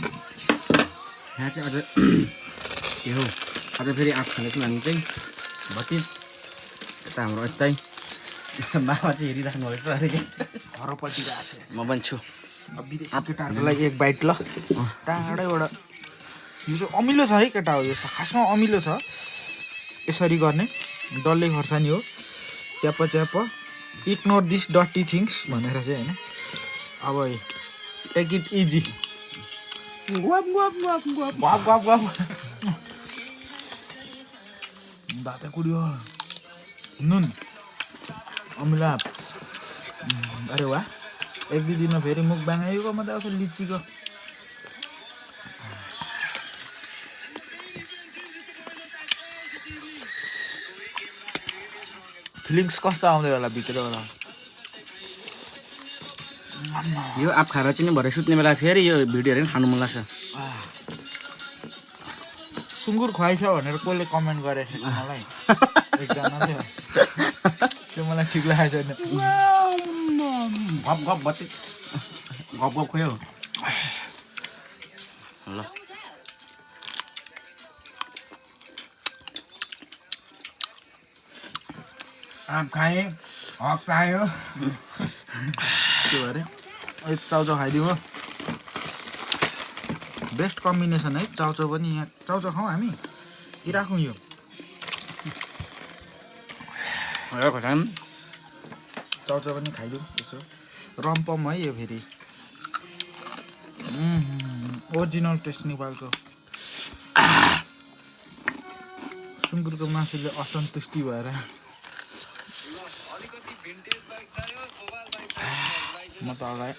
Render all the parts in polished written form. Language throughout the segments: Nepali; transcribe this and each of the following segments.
यहाँ चाहिँ अझ के हो अझ फेरि आँप खाँदैछौँ हामी चाहिँ भतिज यता हाम्रो यतै मामा चाहिँ हेरिराख्नु भएको छ अरे कि हरपट्टि गएको छ म पनि छु अब विदेशी केटाहरूको लागि एक बाइट ल टाढैबाट यो चाहिँ अमिलो छ है केटा हो यो खासमा अमिलो छ यसरी गर्ने डल्ले खोर्सानी हो च्याप च्याप इग्नोर दिस डटी थिङ्स भनेर चाहिँ होइन अब टेक इट इजी गफ गफ गफ गफ गफ गफ गफ भात कुडियो नुन अमिलो आँप अरे वाह एक दुई दिनमा फेरि मुख बाँगाइको मात्रै आउँछ लिचीको फिलिङ्स कस्तो आउँदै होला भित्रबाट यो आँप खाएर चाहिँ नि भरे सुत्ने बेला फेरि यो भिडियोहरू पनि खानु मन लाग्छ सुँगुर खुवाइछ भनेर कसले कमेन्ट गरेको थियो मलाई एकजनाले त्यो मलाई ठिक लागेको छैन गफ गफ बत्ती गफ गफ खोयो ल आँप खाएँ हक्स आयो त्यो अरे चाउचाउ खाइदिउँ हो बेस्ट कम्बिनेसन है चाउचाउ पनि यहाँ चाउचाउ खाउँ हामी कि राखौँ यो खोर्सानी चाउचाउ पनि खाइदिउँ यसो रम्पम है यो फेरि ओरिजिनल टेस्ट नेपालको सुँगुरको मासुले असन्तुष्टि भएर म त अगाएँ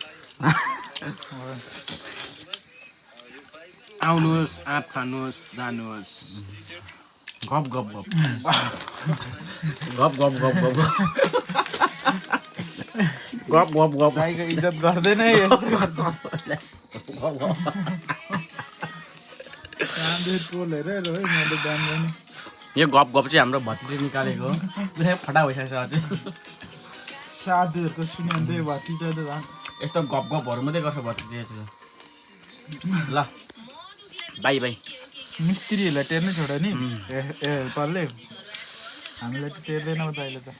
आउनुहोस् आँप खानुहोस् जानुहोस् गफ गफ गफ गफ गफ गफ गफ गफ गफ गफ गाईको इज्जत गर्दैन है यस्तो गर्छ पोलेर है मैले जान्दैन यो गफ गफ चाहिँ हाम्रो भतिजे निकालेको हो फटा भइसकेको छ अझै साधुहरूको सुन्यो भने त्यही भतिजा त झन् यस्तो गफ गफहरू मात्रै गर्छ भतिजे ल बाई बाई मिस्त्रीहरूलाई टेर्नै छोड्यो नि हेल्परले हामीलाई त टेर्दैन त अहिले त